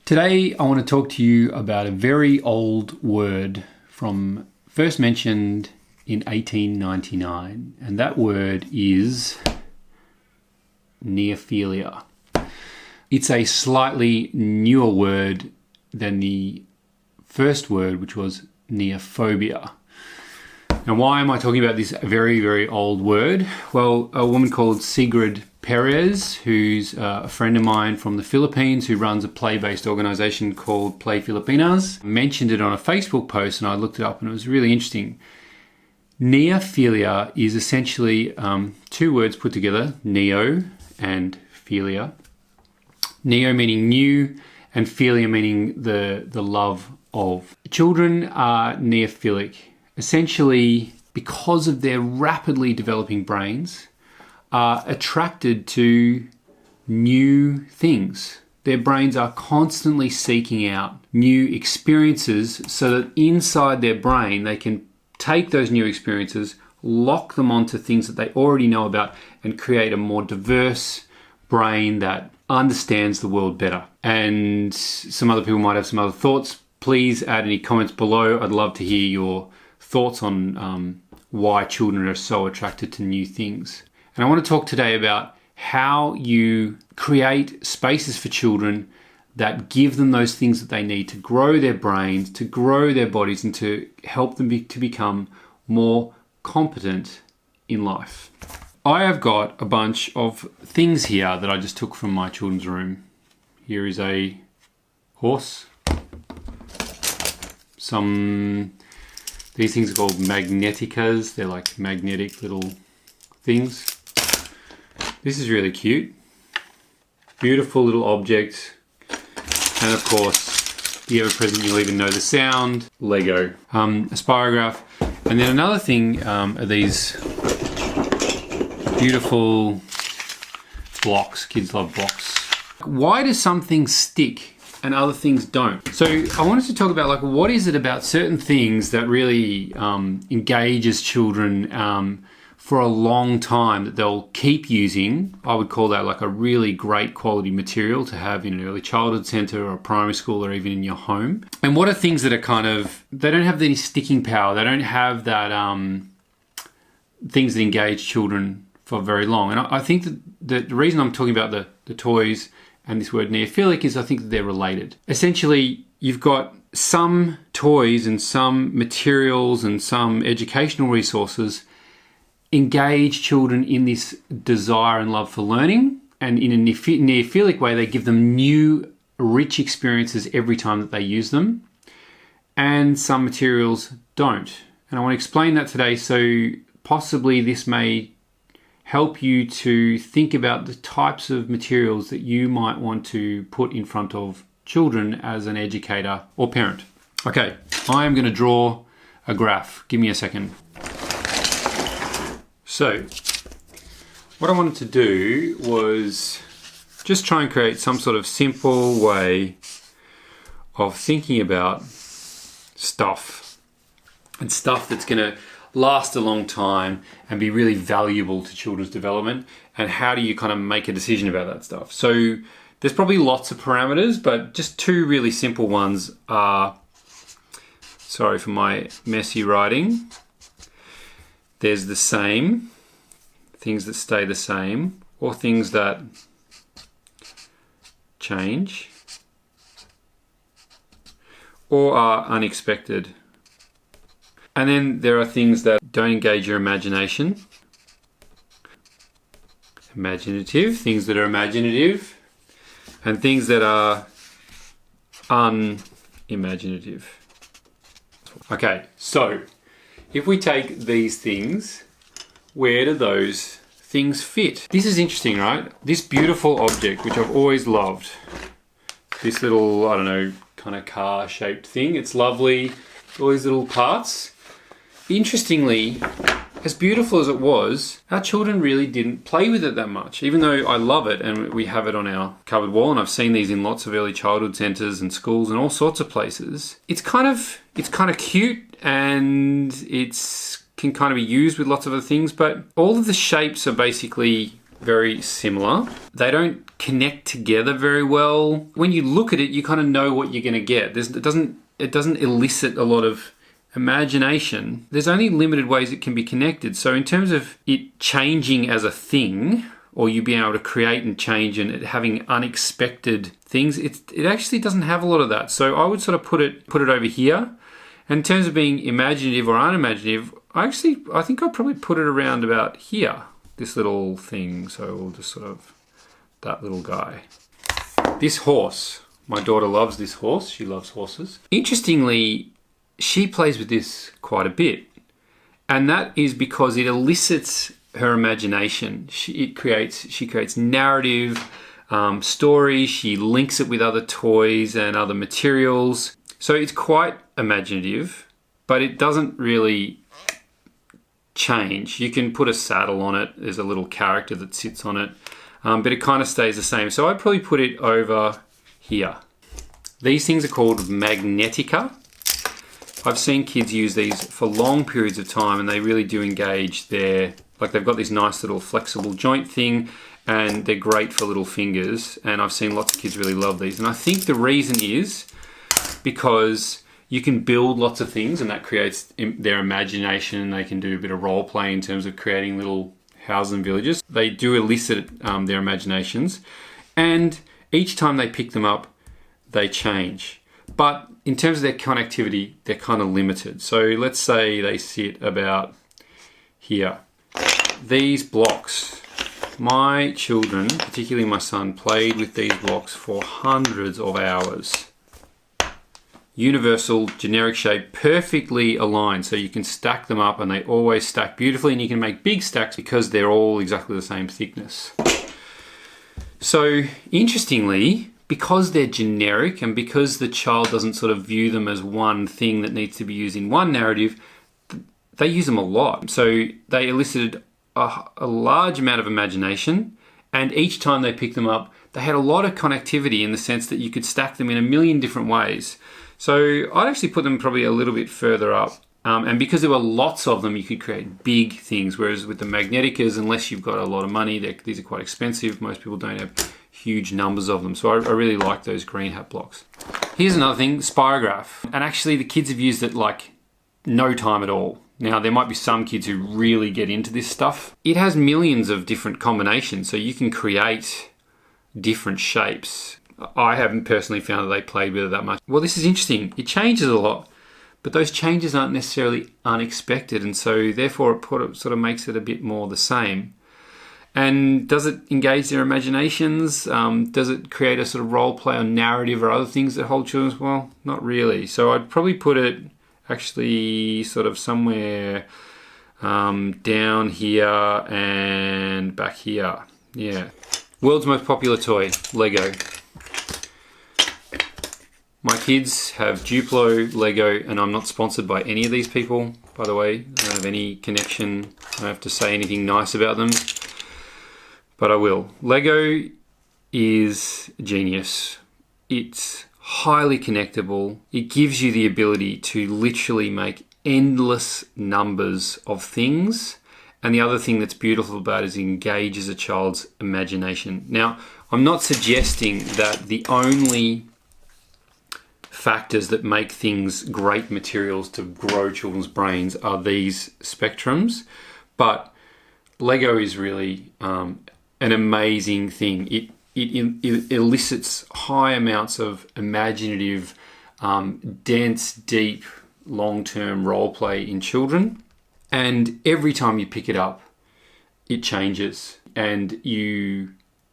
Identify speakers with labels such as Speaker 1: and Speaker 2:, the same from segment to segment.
Speaker 1: Today I want to talk to you about a very old word from first mentioned in 1899, and that word is neophilia. It's a slightly newer word than the first word, which was neophobia. Now, why am I talking about this very, very old word? Well, a woman called Sigrid Perez, who's a friend of mine from the Philippines, who runs a play-based organization called Play Filipinas, mentioned it on a Facebook post, and I looked it up, and it was really interesting. Neophilia is essentially two words put together, neo and philia. Neo meaning new, and philia meaning the love of. Children are neophilic, essentially because of their rapidly developing brains, are attracted to new things. Their brains are constantly seeking out new experiences so that inside their brain they can take those new experiences, lock them onto things that they already know about, and create a more diverse brain that understands the world better. And some other people might have some other thoughts. Please add any comments below. I'd love to hear your thoughts on why children are so attracted to new things. And I want to talk today about how you create spaces for children that give them those things that they need to grow their brains, to grow their bodies, and to help them to become more competent in life. I have got a bunch of things here that I just took from my children's room. Here is a horse. These things are called magneticas. They're like magnetic little things. This is really cute. Beautiful little object. And of course, the ever-present You'll Even Know the Sound, Lego. A spirograph. And then another thing are these beautiful blocks. Kids love blocks. Why do some things stick and other things don't? So I wanted to talk about what is it about certain things that really engages children for a long time that they'll keep using. I would call that like a really great quality material to have in an early childhood centre or a primary school or even in your home. And what are things that are they don't have any sticking power. They don't have that things that engage children for very long. And I think that the reason I'm talking about the toys and this word neophilic is I think that they're related. Essentially, you've got some toys and some materials and some educational resources engage children in this desire and love for learning, and in a neophilic way they give them new rich experiences every time that they use them, and some materials don't. And I want to explain that today, so possibly this may help you to think about the types of materials that you might want to put in front of children as an educator or parent. Okay, I am going to draw a graph. Give me a second. So, what I wanted to do was just try and create some sort of simple way of thinking about stuff, and stuff that's going to last a long time and be really valuable to children's development, and how do you kind of make a decision about that stuff. So there's probably lots of parameters, but just two really simple ones are, sorry for my messy writing, there's the same, things that stay the same, or things that change, or are unexpected. And then there are things that don't engage your imagination. Imaginative, things that are imaginative, and things that are unimaginative. Okay, so if we take these things, where do those things fit? This is interesting, right? This beautiful object, which I've always loved, this little, I don't know, kind of car-shaped thing. It's lovely, all these little parts. Interestingly, as beautiful as it was, our children really didn't play with it that much, even though I love it and we have it on our cupboard wall, and I've seen these in lots of early childhood centres and schools and all sorts of places. It's kind of cute, and can kind of be used with lots of other things, but all of the shapes are basically very similar. They don't connect together very well. When you look at it, you kind of know what you're going to get. It doesn't elicit a lot of imagination. There's only limited ways it can be connected. So in terms of it changing as a thing, or you being able to create and change and it having unexpected things, it actually doesn't have a lot of that. So I would sort of put it over here. And in terms of being imaginative or unimaginative, I think I'd probably put it around about here, this little thing. So we'll just sort of, that little guy. This horse, my daughter loves this horse. She loves horses. Interestingly, she plays with this quite a bit. And that is because it elicits her imagination. She creates narrative, stories. She links it with other toys and other materials. So it's quite imaginative, but it doesn't really change. You can put a saddle on it. There's a little character that sits on it, but it kind of stays the same. So I'd probably put it over here. These things are called Magnetica. I've seen kids use these for long periods of time, and they really do engage they've got this nice little flexible joint thing, and they're great for little fingers. And I've seen lots of kids really love these. And I think the reason is because you can build lots of things, and that creates their imagination, and they can do a bit of role play in terms of creating little houses and villages. They do elicit their imaginations, and each time they pick them up, they change. But in terms of their connectivity, they're kind of limited. So let's say they sit about here. These blocks, my children, particularly my son, played with these blocks for hundreds of hours. Universal, generic shape, perfectly aligned, so you can stack them up and they always stack beautifully, and you can make big stacks because they're all exactly the same thickness. So interestingly, because they're generic and because the child doesn't sort of view them as one thing that needs to be used in one narrative, they use them a lot. So they elicited a large amount of imagination, and each time they picked them up, they had a lot of connectivity in the sense that you could stack them in a million different ways. So I'd actually put them probably a little bit further up. And because there were lots of them, you could create big things. Whereas with the Magneticas, unless you've got a lot of money, these are quite expensive. Most people don't have huge numbers of them. So I really like those green hat blocks. Here's another thing, Spirograph. And actually the kids have used it like no time at all. Now, there might be some kids who really get into this stuff. It has millions of different combinations, so you can create different shapes. I haven't personally found that they played with it that much. Well, this is interesting. It changes a lot, but those changes aren't necessarily unexpected, and so therefore it sort of makes it a bit more the same. And does it engage their imaginations? Does it create a sort of role play or narrative or other things that hold children? Well, not really. So I'd probably put it actually sort of somewhere down here and back here. Yeah. World's most popular toy, Lego. My kids have Duplo, Lego, and I'm not sponsored by any of these people, by the way. I don't have any connection. I don't have to say anything nice about them, but I will. Lego is genius. It's highly connectable. It gives you the ability to literally make endless numbers of things. And the other thing that's beautiful about it is it engages a child's imagination. Now, I'm not suggesting that the only factors that make things great materials to grow children's brains are these spectrums, but Lego is really an amazing thing. It elicits high amounts of imaginative, dense, deep, long-term role play in children. And every time you pick it up, it changes, and you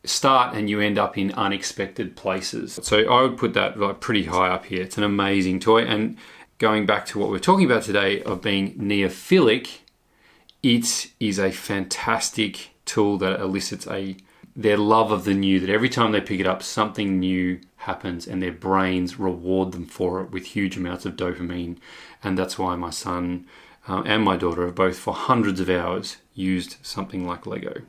Speaker 1: start and you end up in unexpected places. So I would put that like pretty high up here. It's an amazing toy. And going back to what we're talking about today of being neophilic, it is a fantastic tool that elicits their love of the new, that every time they pick it up, something new happens and their brains reward them for it with huge amounts of dopamine. And that's why my son and my daughter have both for hundreds of hours used something like Lego.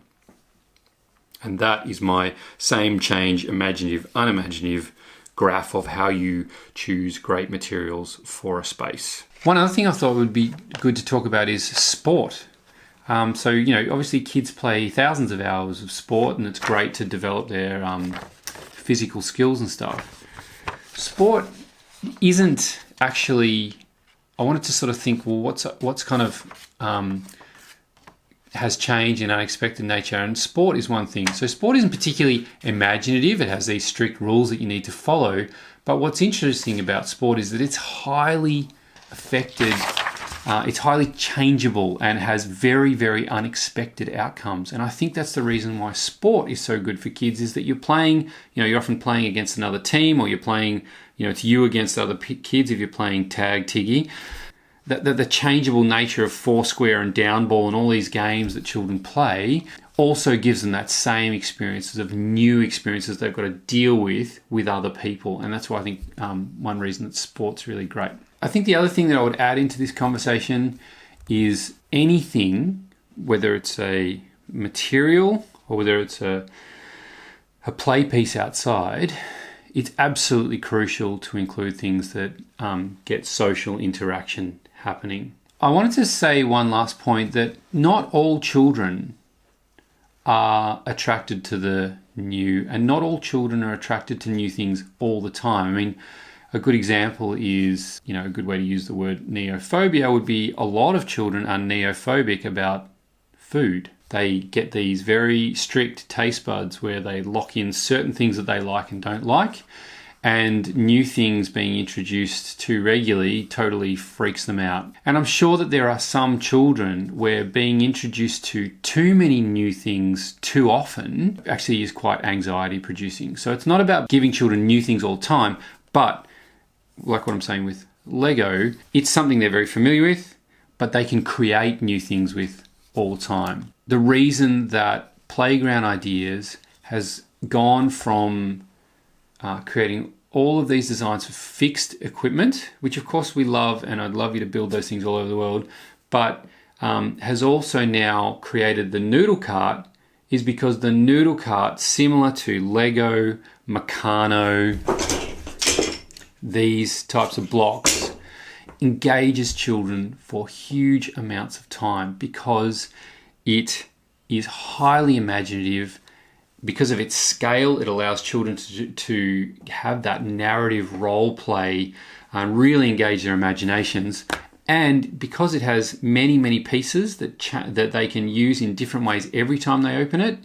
Speaker 1: And that is my same change, imaginative, unimaginative graph of how you choose great materials for a space. One other thing I thought would be good to talk about is sport. So, obviously kids play thousands of hours of sport, and it's great to develop their physical skills and stuff. Sport isn't actually... I wanted to sort of think, well, what's kind of has changed in unexpected nature, and sport is one thing. So sport isn't particularly imaginative. It has these strict rules that you need to follow. But what's interesting about sport is that it's highly affected. It's highly changeable and has very, very unexpected outcomes. And I think that's the reason why sport is so good for kids, is that you're playing, you're often playing against another team, or you're playing, it's you against other kids if you're playing tag tiggy. The changeable nature of foursquare and down ball and all these games that children play also gives them that same experiences of new experiences they've got to deal with other people. And that's why I think one reason that sport's really great. I think the other thing that I would add into this conversation is anything, whether it's a material or whether it's a play piece outside, it's absolutely crucial to include things that get social interaction happening. I wanted to say one last point, that not all children are attracted to the new, and not all children are attracted to new things all the time. I mean, a good example is, a good way to use the word neophobia would be a lot of children are neophobic about food. They get these very strict taste buds where they lock in certain things that they like and don't like, and new things being introduced too regularly totally freaks them out. And I'm sure that there are some children where being introduced to too many new things too often actually is quite anxiety producing. So it's not about giving children new things all the time, but like what I'm saying with Lego, it's something they're very familiar with, but they can create new things with all the time. The reason that Playground Ideas has gone from creating all of these designs for fixed equipment, which of course we love, and I'd love you to build those things all over the world, but has also now created the Noodle Cart, is because the Noodle Cart, similar to Lego, Meccano, these types of blocks, engages children for huge amounts of time because it is highly imaginative. Because of its scale, it allows children to have that narrative role play and really engage their imaginations. And because it has many, many pieces that they can use in different ways every time they open it,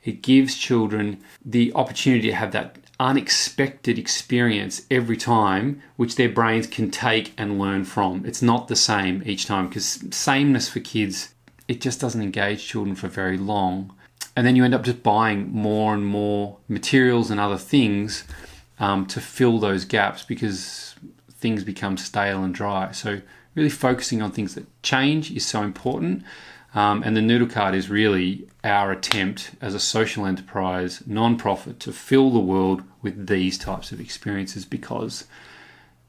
Speaker 1: it gives children the opportunity to have that unexpected experience every time, which their brains can take and learn from. It's not the same each time, because sameness for kids, it just doesn't engage children for very long. And then you end up just buying more and more materials and other things to fill those gaps, because things become stale and dry. So really focusing on things that change is so important. And the Noodle Cart is really our attempt as a social enterprise, non-profit, to fill the world with these types of experiences, because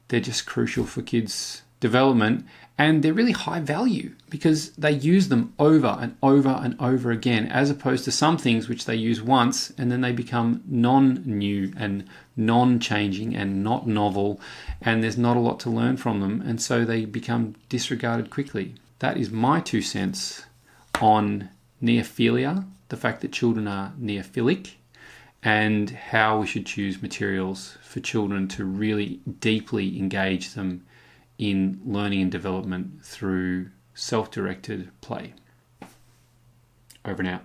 Speaker 1: they're just crucial for kids' development, and they're really high value because they use them over and over and over again, as opposed to some things which they use once and then they become non-new and non-changing and not novel, and there's not a lot to learn from them, and so they become disregarded quickly. That is my 2 cents on neophilia, the fact that children are neophilic, and how we should choose materials for children to really deeply engage them in learning and development through self-directed play. Over and out.